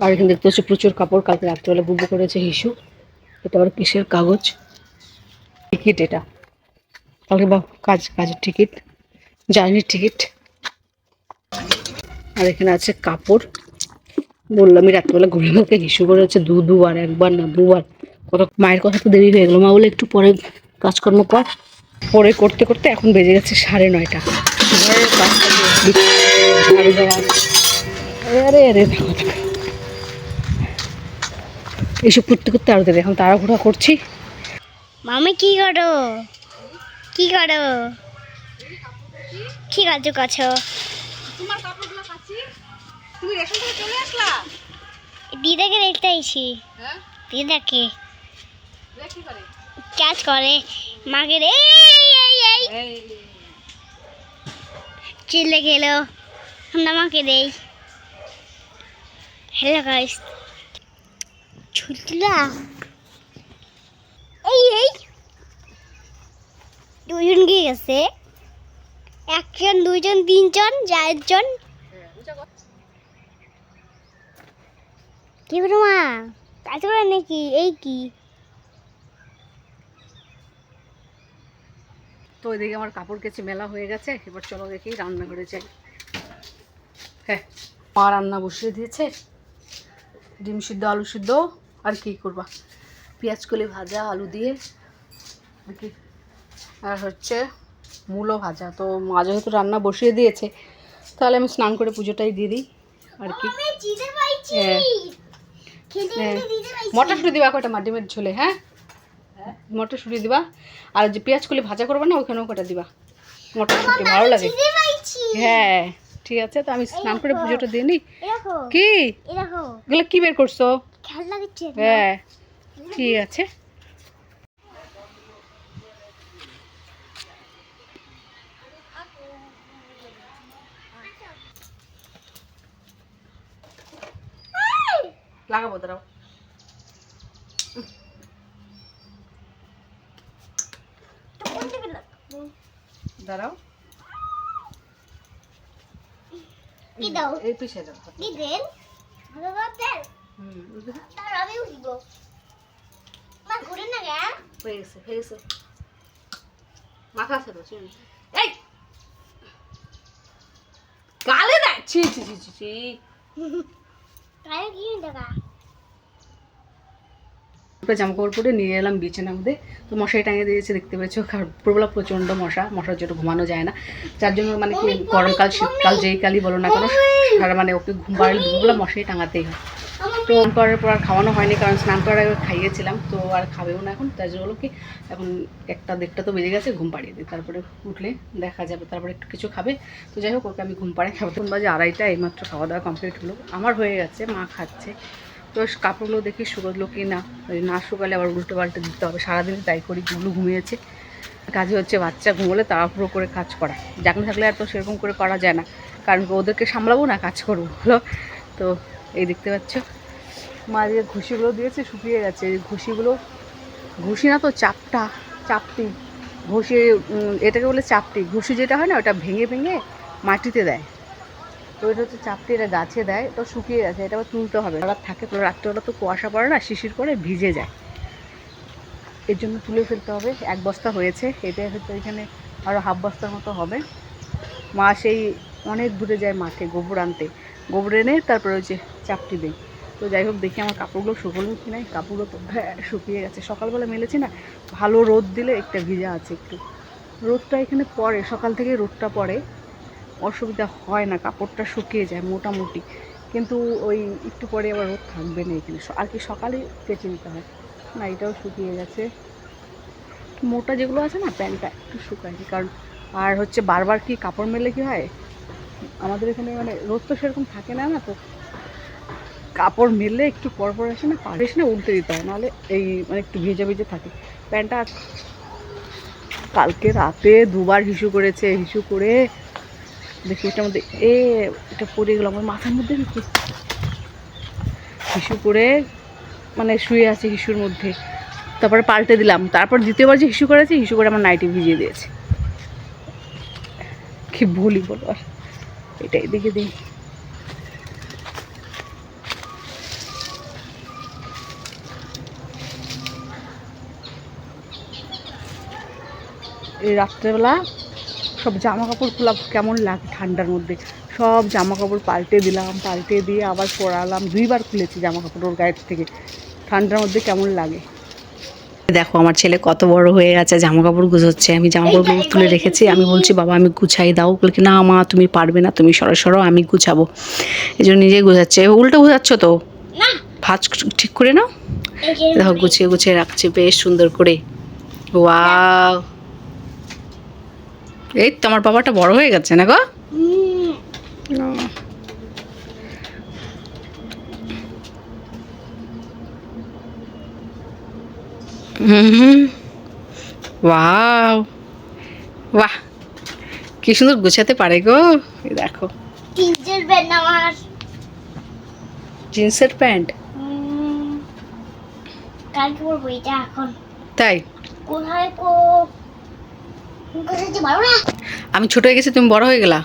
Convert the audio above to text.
আর এখানে দেখতে হচ্ছে প্রচুর কাপড়, কালকে রাত্রেবেলা বুবু করেছে হিসু। এটা আবার কিসের কাগজ, টিকিট এটা কালকে, বা কাজের টিকিট, জার্নির টিকিট। আর এখানে আছে কাপড়, বললামই রাত্রেবেলা ঘুরে কালকে হিসু করেছে দুবার, একবার না দুবার। কত মায়ের কথা তো দেরি হয়ে গেলো, মা বলে একটু পরে কাজকর্ম কর, পরে করতে করতে এখন বেজে গেছে 9:30। ঘরের কাজ ঝাড়ু দেওয়া, আরে আরে এইসব করতে করতে আরো দেবে, এখন তাড়াহুড়া করছি। মামি কি করো, কি করো, কি কাজ করছো? তোমার কাপড়গুলো কাচ্ছি, তুমি রেশন থেকে চলে আসলা? দিদাকে দেখতে আইছি। হ্যাঁ, দিদাকে কি করে কাজ করে মাকে রে চিল্লে গেলো, আমরা মাকে দেই। হ্যালো গাইস, ছুটলা এই দুজন গিয়ে গেছে, একজন দুইজন তিনজন চারজন। কি বলো মা, কাজ করে নাকি? এই কি তো ওইদিকে আমার কাপড় কেচে মেলা হয়ে গেছে, এবার চলো দেখি রান্নাঘরে যাই। হ্যাঁ, মা রান্না বসিয়ে দিয়েছে, ডিম সিদ্ধ আলু সিদ্ধ, আর কি করবা, পেঁয়াজ কলি ভাজা আলু দিয়ে আর কি, আর হচ্ছে মূলো ভাজা। তো মা যেহেতু রান্না বসিয়ে দিয়েছে, তাহলে আমি স্নান করে পুজোটাই দিয়ে দিই আর কি। হ্যাঁ, মটরশুঁটি দিবা কটা মা ডিমের ঝোলে? হ্যাঁ, মটরশুঁটি দিবা, আর যে পেঁয়াজ কলি ভাজা করবা না ওখানেও কটা দিবা মটরশুঁটি, ভালো লাগে। হ্যাঁ ঠিক আছে, তো আমি স্নান করে পুজোটা দিয়ে নিই। কি এগুলো কি বের করছো? হ্যাঁ ঠিক আছে। লাগাবো, দাঁড়াও দাঁড়াও, এই পিছিয়ে দাও। হয়ে গেছে হয়ে গেছে, মাথা আছে তো, এই গালে দেয়, ছি ছি ছি ছি ছি। জামা কাপড় পরে নিয়ে এলাম বিছানার মধ্যে, তো মশারি টাঙিয়ে দিয়েছে দেখতে পেয়েছো। দুপুরবেলা প্রচণ্ড মশার জন্য ঘুমানো যায় না, যার জন্য মানে কি গরমকাল শীতকাল যেই কালই বলো না কেন, সারা মানে ওকে ঘুম পাড়ালে দুপুরবেলা মশারি টাঙাতেই হয়। তো করার পর আর খাওয়ানো হয়নি, কারণ স্নান করার আগে খাইয়েছিলাম, তো আর খাবেও না এখন। তার জন্য কি এখন 1-1:30 তো বেজে গেছে, ঘুম পাড়িয়ে দিই, তারপরে উঠলে দেখা যাবে, তারপরে একটু কিছু খাবে। তো যাই হোক, ওকে আমি ঘুম পাড়াই খাবো। তখন বাজে 2:30, এইমাত্র খাওয়া দাওয়া কমপ্লিট হলো, আমার হয়ে গেছে, মা খাচ্ছে। তো কাপড়গুলো দেখি শুকোলো কি না, না শুকালে আবার উল্টো পাল্টে দিতে হবে। সারাদিন তাই করি, গুলো ঘুমিয়েছে। কাজে হচ্ছে বাচ্চা ঘুমোলে তাড়াহুড়ো করে কাজ করা, জাগনা থাকলে আর তো সেরকম করে করা যায় না, কারণ ওদেরকে সামলাবো না, কাজ করবো হলো। তো এই দেখতে পাচ্ছ মা যে ঘুষিগুলো দিয়েছে শুকিয়ে গেছে। এই ঘুষিগুলো, ঘুষি না তো চাপটি ঘুষি, এটাকে বলে চাপটি। ঘুষি যেটা হয় না, ওটা ভেঙে ভেঙে মাটিতে দেয়, তো এটা হচ্ছে চাপটি, এটা গাছে দেয়। তো শুকিয়ে গেছে, এটা আবার তুলতে হবে, রাত থাকে তো, রাত্রেবেলা তো কুয়াশা পড়ে না, শিশির করে ভিজে যায়, এর জন্য তুলে ফেলতে হবে। 1 বস্তা হয়েছে, এটা হচ্ছে এখানে আরও 1/2 বস্তার মতো হবে। মা সেই অনেক দূরে যায় মাঠে গোবর আনতে, গোবর এনে তারপরে ওই যে চাপটি দেয়। তো যাই হোক, দেখি আমার কাপড়গুলো শুকোলো কি নাই। কাপড়গুলো তো হ্যাঁ শুকিয়ে গেছে, সকালবেলা মেলেছি না, ভালো রোদ দিলে একটা ভিজা আছে একটু, রোদটা এখানে পড়ে, সকাল থেকে রোদটা পড়ে, অসুবিধা হয় না, কাপড়টা শুকিয়ে যায় মোটামুটি। কিন্তু ওই একটু পরে আবার রোদ থাকবে না এখানে, আর কি সকালে কেচে নিতে হয় না। এটাও শুকিয়ে গেছে, মোটা যেগুলো আছে না প্যান্টটা একটু শুকায়নি, কারণ আর হচ্ছে বারবার কি কাপড় মেলে কি হয়, আমাদের এখানে মানে রোদ তো সেরকম থাকে না, তো কাপড় মেললে একটু পরপর আসে না, পারিস না উল্টে দিতে হয়, নাহলে এই মানে একটু ভিজে ভিজে থাকে প্যান্টটা। কালকে রাতে 2বার হিসু করেছে, হিসু করে দেখি এটার মধ্যে এটা পড়ে গেল আমার মাথার মধ্যে, নাকি হিসু করে মানে শুয়ে আছে হিসুর মধ্যে, তারপরে পাল্টে দিলাম, তারপর দ্বিতীয়বার যে হিসু করেছে, হিসু করে আমার নাইটি ভিজিয়ে দিয়েছে। কি বলি বলো, আর এটাই দেখে দিই। এই রাত্রেবেলা সব জামা কাপড় খোলা কেমন লাগে ঠান্ডার মধ্যে, সব জামা কাপড় পাল্টে দিলাম, পাল্টে দিয়ে আবার পরালাম, 2বার খুলেছি জামা কাপড় ওর গায়ের থেকে। ঠান্ডার মধ্যে কেমন লাগে। দেখো আমার ছেলে কত বড় হয়ে গেছে, জামা কাপড় গুছোচ্ছে, আমি জামা কাপড়গুলো তুলে রেখেছি, আমি বলছি বাবা আমি গুছাই দাও, বলছি না মা তুমি পারবে না, তুমি সরো আমি গুছাবো, এই জন্য নিজেই গুছাচ্ছে। উল্টো গুছাচ্ছ তো, না ভাঁজ ঠিক করে নাও। এই যে দেখো গুছিয়ে গুছিয়ে রাখছে বেশ সুন্দর করে। ওয়াও, এই তো আমার বাবাটা বড় হয়ে গেছে না গো। ওয়াও, বাহ কি সুন্দর গুছাতে পারে গো। এই দেখো তিনজন বেন আমার জিন্সের প্যান্ট, কালকে পরবো এটা এখন। তাই কোথায় কোথায় যে ভালো না। আমি ছোট হয়ে গেছি তুমি বড় হয়ে গেলা।